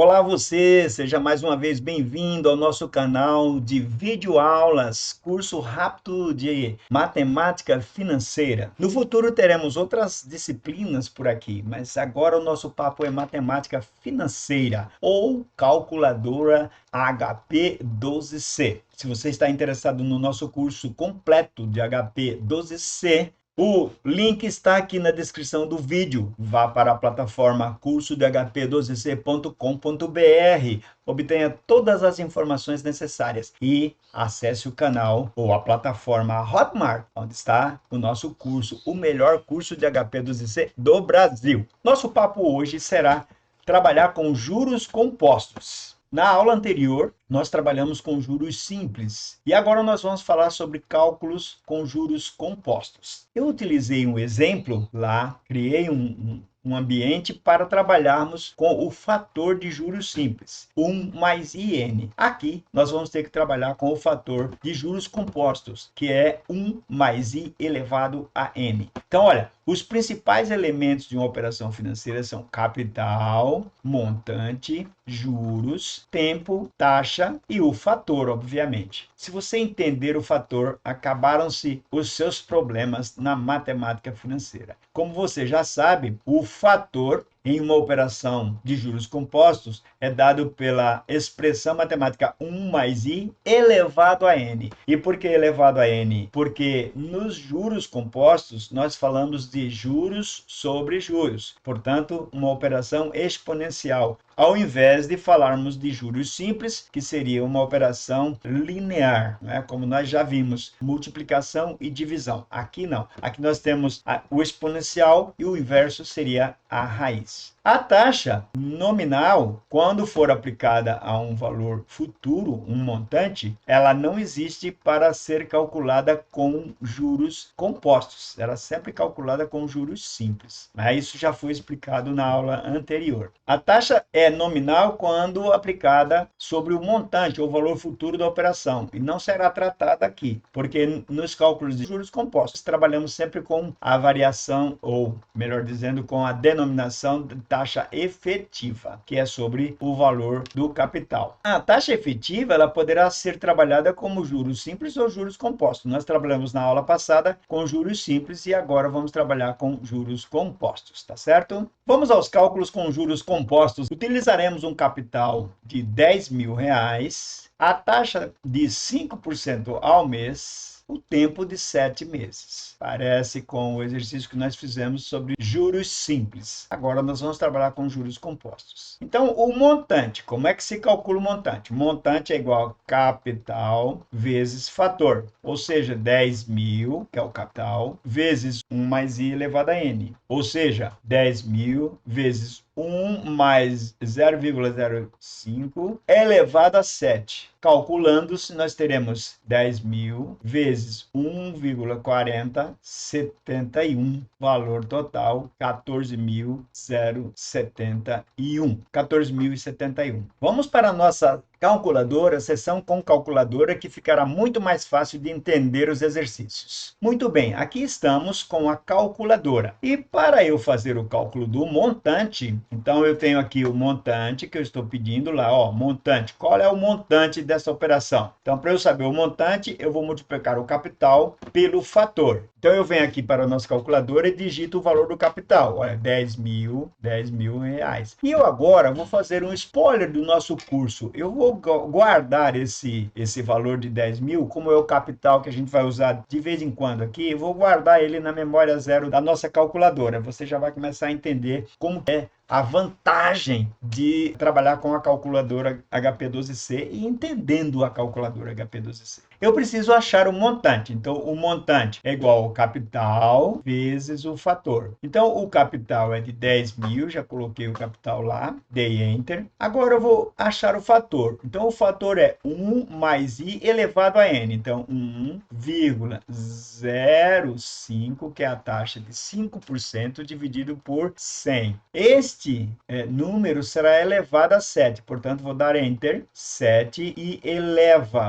Olá você, seja mais uma vez bem-vindo ao nosso canal de videoaulas, curso rápido de matemática financeira. No futuro teremos outras disciplinas por aqui, mas agora o nosso papo é matemática financeira ou calculadora HP12C. Se você está interessado no nosso curso completo de HP12C, o link está aqui na descrição do vídeo. Vá para a plataforma cursodhp12c.com.br, obtenha todas as informações necessárias e acesse o canal ou a plataforma Hotmart, onde está o nosso curso, o melhor curso de HP12C do Brasil. Nosso papo hoje será trabalhar com juros compostos. Na aula anterior, nós trabalhamos com juros simples e agora nós vamos falar sobre cálculos com juros compostos. Eu utilizei um exemplo lá, criei um ambiente para trabalharmos com o fator de juros simples, 1 mais IN. Aqui, nós vamos ter que trabalhar com o fator de juros compostos, que é 1 mais I elevado a N. Então, olha, os principais elementos de uma operação financeira são capital, montante, juros, tempo, taxa e o fator, obviamente. Se você entender o fator, acabaram-se os seus problemas na matemática financeira. Como você já sabe, o fator em uma operação de juros compostos é dado pela expressão matemática 1 mais I elevado a N. E por que elevado a N? Porque nos juros compostos nós falamos de juros sobre juros. Portanto, uma operação exponencial, ao invés de falarmos de juros simples, que seria uma operação linear, né? Como nós já vimos, multiplicação e divisão. Aqui não. Aqui nós temos o exponencial e o inverso seria a raiz. A taxa nominal, quando for aplicada a um valor futuro, um montante, ela não existe para ser calculada com juros compostos. Ela é sempre calculada com juros simples. Isso já foi explicado na aula anterior. A taxa é nominal quando aplicada sobre o montante ou valor futuro da operação e não será tratada aqui, porque nos cálculos de juros compostos trabalhamos sempre com a variação, ou melhor dizendo, com a denominação de taxa efetiva, que é sobre o valor do capital. A taxa efetiva ela poderá ser trabalhada como juros simples ou juros compostos. Nós trabalhamos na aula passada com juros simples e agora vamos trabalhar com juros compostos, tá certo? Vamos aos cálculos com juros compostos. Utilizaremos um capital de R$ 10.000, a taxa de 5% ao mês, o tempo de 7 meses. Parece com o exercício que nós fizemos sobre juros simples. Agora nós vamos trabalhar com juros compostos. Então, o montante, como é que se calcula o montante? Montante é igual a capital vezes fator, ou seja, 10.000, que é o capital, vezes 1 mais I elevado a N, ou seja, 10.000 vezes 1 mais 0,05 elevado a 7. Calculando-se, nós teremos 10.000 vezes 1,4071, valor total 14.071. 14.071. Vamos para a nossa calculadora, seção com calculadora, que ficará muito mais fácil de entender os exercícios. Muito bem, aqui estamos com a calculadora. E para eu fazer o cálculo do montante, então eu tenho aqui o montante que eu estou pedindo lá, ó, montante. Qual é o montante dessa operação? Então, para eu saber o montante, eu vou multiplicar o capital pelo fator. Então, eu venho aqui para a nossa calculadora e digito o valor do capital. Olha, 10.000 reais. E eu agora vou fazer um spoiler do nosso curso. Eu vou guardar esse valor de 10.000, como é o capital que a gente vai usar de vez em quando aqui, eu vou guardar ele na memória zero da nossa calculadora. Você já vai começar a entender como é a vantagem de trabalhar com a calculadora HP12C e entendendo a calculadora HP12C. Eu preciso achar o montante. Então, o montante é igual ao capital vezes o fator. Então, o capital é de 10.000, já coloquei o capital lá, dei Enter. Agora, eu vou achar o fator. Então, o fator é 1 mais I elevado a N. Então, 1,05, que é a taxa de 5%, dividido por 100. Este número será elevado a 7. Portanto, vou dar Enter, 7 e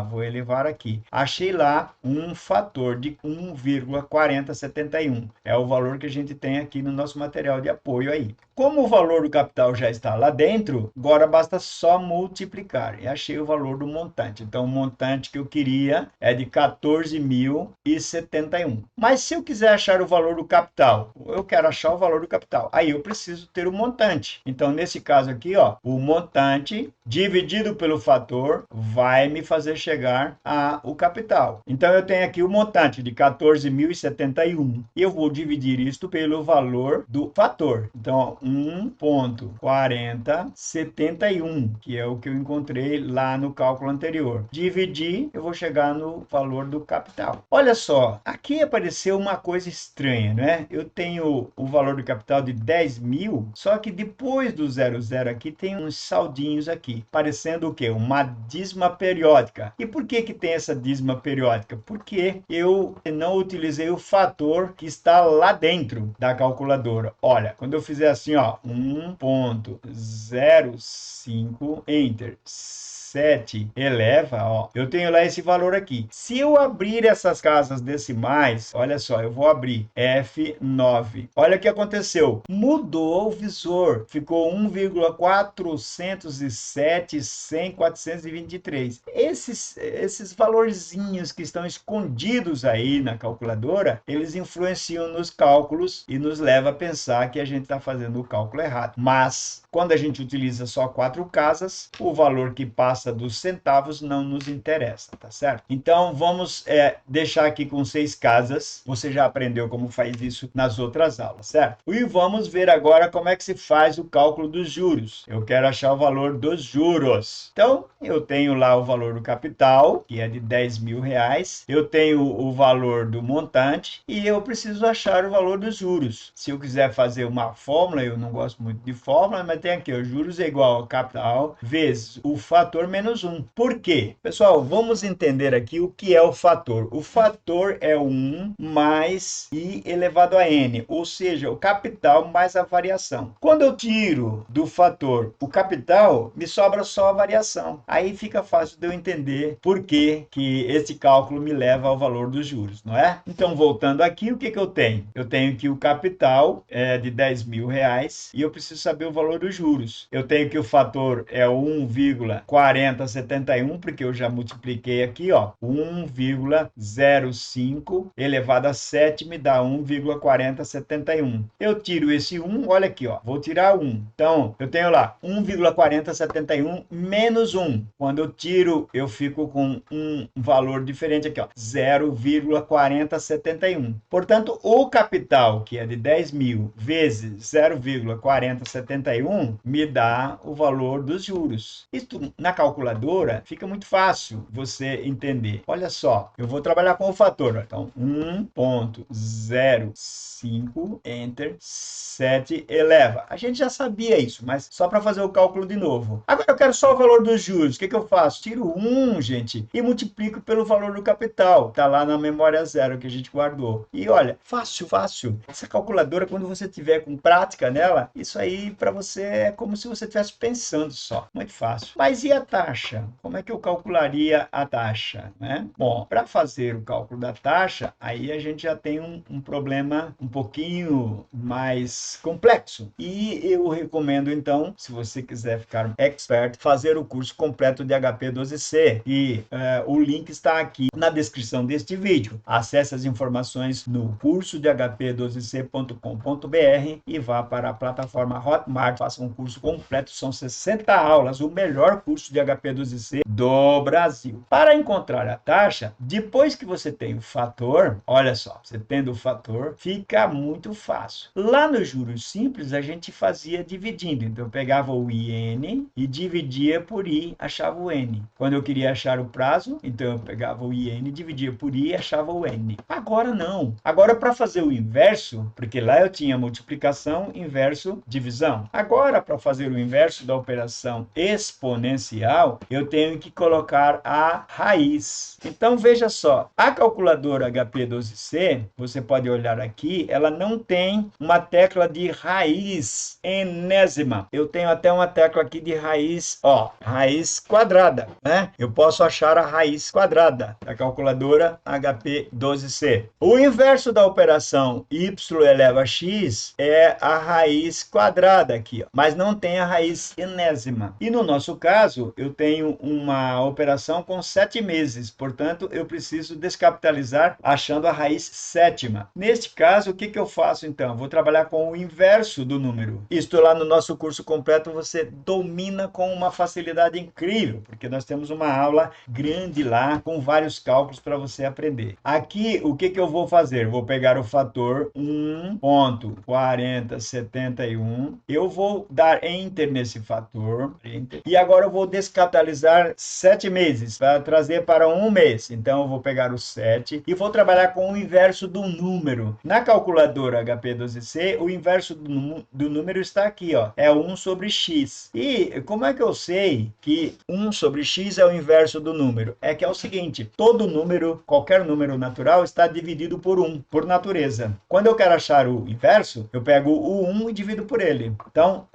vou elevar aqui. aqui? Achei lá um fator de 1,4071. É o valor que a gente tem aqui no nosso material de apoio aí. Como o valor do capital já está lá dentro, agora basta só multiplicar. E achei o valor do montante. Então, o montante que eu queria é de 14.071. Mas se eu quiser achar o valor do capital, eu quero achar o valor do capital. Aí eu preciso ter o montante. Então, nesse caso aqui, ó, o montante dividido pelo fator vai me fazer chegar ao capital. Então, eu tenho aqui o montante de 14.071 e eu vou dividir isto pelo valor do fator. Então, 1,4071, que é o que eu encontrei lá no cálculo anterior. Dividir, eu vou chegar no valor do capital. Olha só, aqui apareceu uma coisa estranha, né? Eu tenho o valor do capital de 10.000, só que depois do 00 aqui tem uns saldinhos aqui, parecendo o quê? Uma dízima periódica. E por que que tem essa dízima periódica? Porque eu não utilizei o fator que está lá dentro da calculadora. Olha, quando eu fizer assim, ó, 1,05, enter, 7 eleva, ó, eu tenho lá esse valor aqui. Se eu abrir essas casas decimais, olha só, eu vou abrir F9. Olha o que aconteceu. Mudou o visor. Ficou 1,407.100.423. Esses valorzinhos que estão escondidos aí na calculadora, eles influenciam nos cálculos e nos leva a pensar que a gente está fazendo o cálculo errado. Mas, quando a gente utiliza só 4 casas, o valor que passa dos centavos não nos interessa, tá certo? Então, vamos deixar aqui com 6 casas. Você já aprendeu como faz isso nas outras aulas, certo? E vamos ver agora como é que se faz o cálculo dos juros. Eu quero achar o valor dos juros. Então, eu tenho lá o valor do capital, que é de 10.000 reais. Eu tenho o valor do montante e eu preciso achar o valor dos juros. Se eu quiser fazer uma fórmula, eu não gosto muito de fórmula, mas tem aqui, o juros é igual ao capital vezes o fator menos 1. Por quê? Pessoal, vamos entender aqui o que é o fator. O fator é 1 mais i elevado a n, ou seja, o capital mais a variação. Quando eu tiro do fator o capital, me sobra só a variação. Aí fica fácil de eu entender por que que esse cálculo me leva ao valor dos juros, não é? Então, voltando aqui, o que que eu tenho? Eu tenho que o capital é de 10.000 reais e eu preciso saber o valor dos juros. Eu tenho que o fator é 1,4071, porque eu já multipliquei aqui, ó, 1,05 elevado a 7 me dá 1,4071. Eu tiro esse 1, olha aqui, ó, vou tirar 1. Então, eu tenho lá 1,4071 menos 1. Quando eu tiro, eu fico com um valor diferente aqui, ó, 0,4071. Portanto, o capital, que é de 10.000 vezes 0,4071, me dá o valor dos juros. Isso na calculadora fica muito fácil você entender. Olha só, eu vou trabalhar com o fator. Então, 1,05, enter, 7 eleva. A gente já sabia isso, mas só para fazer o cálculo de novo. Agora eu quero só o valor dos juros. O que que eu faço? Tiro 1, gente, e multiplico pelo valor do capital. Tá lá na memória zero que a gente guardou. E olha, fácil, fácil. Essa calculadora, quando você tiver com prática nela, isso aí para você é como se você estivesse pensando só. Muito fácil. Mas e a taxa? Como é que eu calcularia a taxa, né? Bom, para fazer o cálculo da taxa, aí a gente já tem um problema um pouquinho mais complexo. E eu recomendo, então, se você quiser ficar um expert, fazer o curso completo de HP12C. E o link está aqui na descrição deste vídeo. Acesse as informações no curso de HP12C.com.br e vá para a plataforma Hotmart, faça um curso completo, são 60 aulas, o melhor curso de HP12C do Brasil. Para encontrar a taxa, depois que você tem o fator, olha só, você tendo o fator, fica muito fácil. Lá nos juros simples, a gente fazia dividindo. Então, eu pegava o IN e dividia por I, achava o N. Quando eu queria achar o prazo, então eu pegava o IN, dividia por I e achava o N. Agora não. Agora, para fazer o inverso, porque lá eu tinha multiplicação, inverso, divisão. Agora, para fazer o inverso da operação exponencial, final, eu tenho que colocar a raiz. Então, veja só, a calculadora HP12C, você pode olhar aqui, ela não tem uma tecla de raiz enésima. Eu tenho até uma tecla aqui de raiz, ó, raiz quadrada, né? Eu posso achar a raiz quadrada da calculadora HP12C. O inverso da operação y eleva a x é a raiz quadrada aqui, ó, mas não tem a raiz enésima. E no nosso caso, eu tenho uma operação com 7 meses, portanto, eu preciso descapitalizar achando a raiz sétima. Neste caso, o que eu faço então? Vou trabalhar com o inverso do número. Isto lá no nosso curso completo você domina com uma facilidade incrível, porque nós temos uma aula grande lá com vários cálculos para você aprender. Aqui, o que eu vou fazer? Vou pegar o fator 1.4071, eu vou dar Enter nesse fator, Enter, e agora eu vou descapitalizar 7 meses, para trazer para um mês. Então, eu vou pegar o 7 e vou trabalhar com o inverso do número. Na calculadora HP12C, o inverso do número está aqui, ó, é 1 sobre x. E como é que eu sei que 1 sobre x é o inverso do número? É que é o seguinte, todo número, qualquer número natural, está dividido por 1, por natureza. Quando eu quero achar o inverso, eu pego o 1 e divido por ele. Então,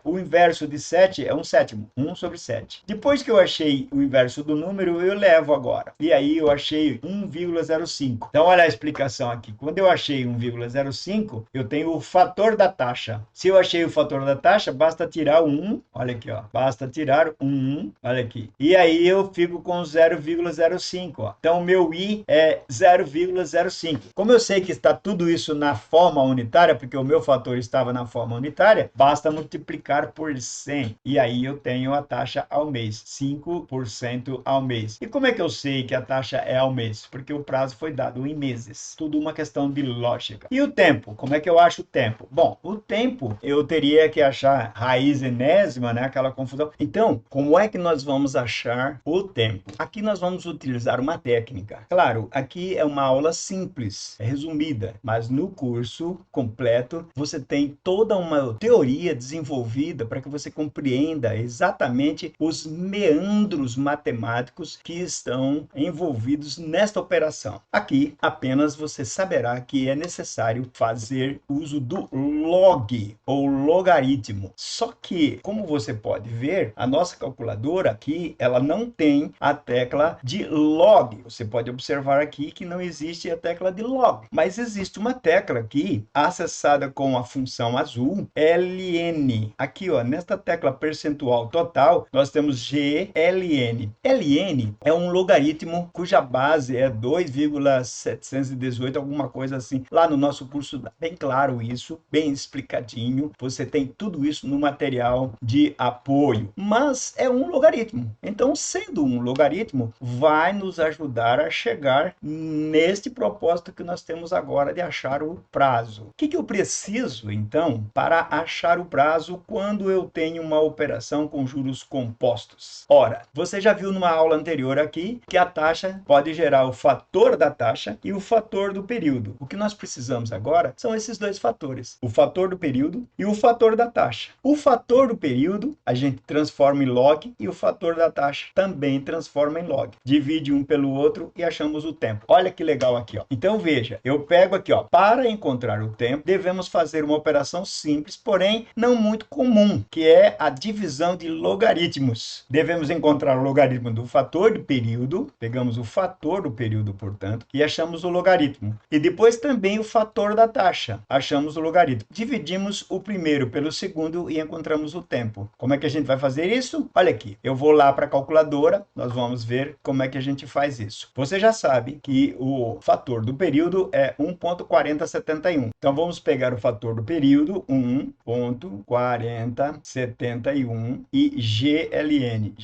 o inverso de 7 é 1/7, 1 sobre 7. Depois que eu achei o inverso do número, eu levo agora. E aí eu achei 1,05. Então, olha a explicação aqui. Quando eu achei 1,05, eu tenho o fator da taxa. Se eu achei o fator da taxa, basta tirar o 1. Olha aqui, ó. Basta tirar o 1. Olha aqui. E aí eu fico com 0,05. Ó. Então, o meu I é 0,05. Como eu sei que está tudo isso na forma unitária, porque o meu fator estava na forma unitária, basta multiplicar por 100. E aí eu tenho a taxa ao mês, 5% ao mês. E como é que eu sei que a taxa é ao mês? Porque o prazo foi dado em meses. Tudo uma questão de lógica. E o tempo? Como é que eu acho o tempo? Bom, o tempo eu teria que achar raiz enésima, né? Aquela confusão. Então, como é que nós vamos achar o tempo? Aqui nós vamos utilizar uma técnica. Claro, aqui é uma aula simples, resumida, mas no curso completo você tem toda uma teoria desenvolvida para que você compreenda exatamente os meandros matemáticos que estão envolvidos nesta operação. Aqui apenas você saberá que é necessário fazer uso do log ou logaritmo. Só que, como você pode ver, a nossa calculadora aqui, ela não tem a tecla de log. Você pode observar aqui que não existe a tecla de log, mas existe uma tecla aqui acessada com a função azul, ln. Aqui, ó, nesta tecla percentual total, nós temos gln. ln é um logaritmo cuja base é 2,718, alguma coisa assim. Lá no nosso curso dá bem claro isso, bem explicadinho. Você tem tudo isso no material de apoio. Mas é um logaritmo. Então, sendo um logaritmo, vai nos ajudar a chegar neste propósito que nós temos agora de achar o prazo. O que eu preciso, então, para achar o prazo quando eu tenho uma operação com juros compostos? Ora, você já viu numa aula anterior aqui que a taxa pode gerar o fator da taxa e o fator do período. O que nós precisamos agora são esses dois fatores, o fator do período e o fator da taxa. O fator do período a gente transforma em log e o fator da taxa também transforma em log. Divide um pelo outro e achamos o tempo. Olha que legal aqui, ó. Então veja, eu pego aqui, ó, para encontrar o tempo, devemos fazer uma operação simples, porém não muito comum, que é a divisão de logaritmos. Devemos encontrar o logaritmo do fator do período, pegamos o fator do período, portanto, e achamos o logaritmo. E depois também o fator da taxa, achamos o logaritmo. Dividimos o primeiro pelo segundo e encontramos o tempo. Como é que a gente vai fazer isso? Olha aqui, eu vou lá para a calculadora, nós vamos ver como é que a gente faz isso. Você já sabe que o fator do período é 1.4071. Então vamos pegar o fator do período, 1.4071 e GLN.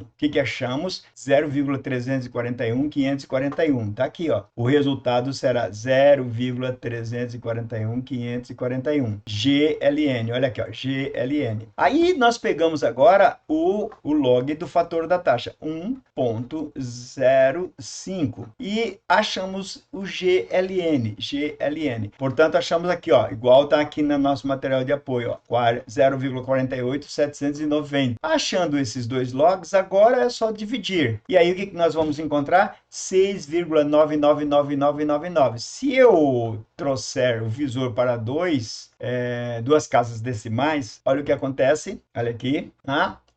O que achamos? 0,341.541. Tá aqui, ó. O resultado será 0,341.541. GLN. Olha aqui, ó. GLN. Aí nós pegamos agora o log do fator da taxa, 1.05. E achamos o GLN. Portanto, achamos aqui, ó, igual tá aqui no nosso material de apoio, ó, 0,48790. Achando esses dois logs, agora é só dividir. E aí o que nós vamos encontrar? 6,999999. Se eu trouxer o visor para duas casas decimais, olha o que acontece. Olha aqui.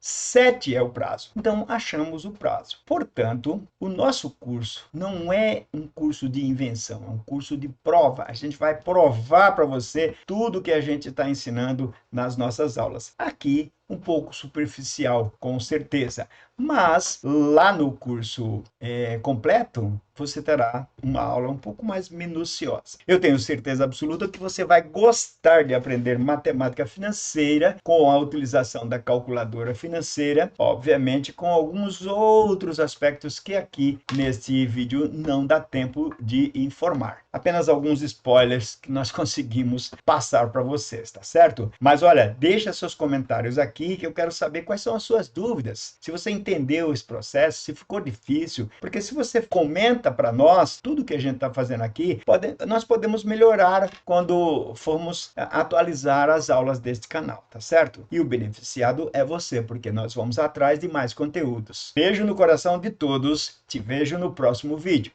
7 é o prazo. Então, achamos o prazo. Portanto, o nosso curso não é um curso de invenção, é um curso de prova. A gente vai provar para você tudo que a gente está ensinando nas nossas aulas. Aqui, um pouco superficial, com certeza. Mas, lá no curso completo, você terá uma aula um pouco mais minuciosa. Eu tenho certeza absoluta que você vai gostar de aprender matemática financeira com a utilização da calculadora financeira, obviamente com alguns outros aspectos que aqui neste vídeo não dá tempo de informar. Apenas alguns spoilers que nós conseguimos passar para vocês, tá certo? Mas olha, deixa seus comentários aqui que eu quero saber quais são as suas dúvidas. Se você entendeu esse processo, se ficou difícil, porque se você comenta para nós tudo que a gente está fazendo aqui, nós podemos melhorar quando formos atualizar as aulas deste canal, tá certo? E o beneficiado é você, porque nós vamos atrás de mais conteúdos. Beijo no coração de todos, te vejo no próximo vídeo.